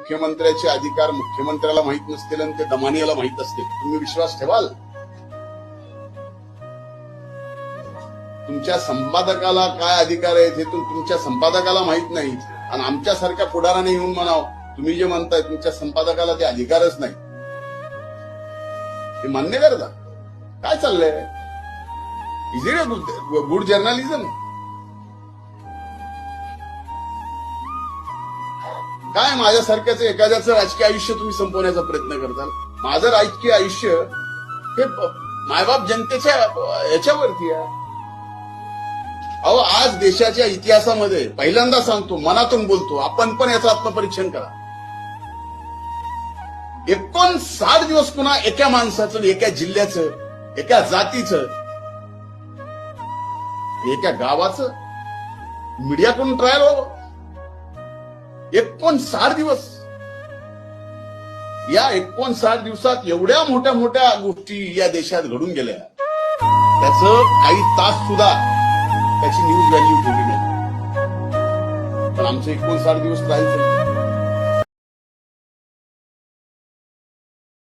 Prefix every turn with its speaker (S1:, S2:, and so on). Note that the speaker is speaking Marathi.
S1: मुख्यमंत्र्याचे अधिकार मुख्यमंत्र्याला माहित नसतील आणि ते दमानियाला माहित असतील, तुम्ही विश्वास ठेवाल? तुमच्या संपादकाला काय अधिकार आहेत हे तुमच्या संपादकाला माहित नाही, आणि आमच्यासारख्या पुढाराने येऊन म्हणाव तुम्ही जे म्हणताय तुमच्या संपादकाला ते अधिकारच नाही, हे मान्य करता? काय चाललंय? Is it a good journalism? काय माझ्यासारख्याच एखाद्याचं राजकीय आयुष्य तुम्ही संपवण्याचा प्रयत्न करताल? माझं राजकीय आयुष्य हे मायबाप जनतेच्या याच्यावरती आहे. अहो, आज देशाच्या इतिहासामध्ये पहिल्यांदा सांगतो, मनातून बोलतो, आपण पण याचं आत्मपरीक्षण करा. 59 दिवस पुन्हा एका माणसाचं, एका जिल्ह्याचं, एका जातीचं, एका गावाचं मीडियाकडून ट्रायल हो. 59 दिवस. या 59 दिवसात एवढ्या मोठ्या मोठ्या गोष्टी या देशात घडून गेल्या, त्याचं काही तास सुद्धा त्याची न्यूज व्हॅल्यू ठेवली नाही. पण आमचे 59 दिवस ट्रायल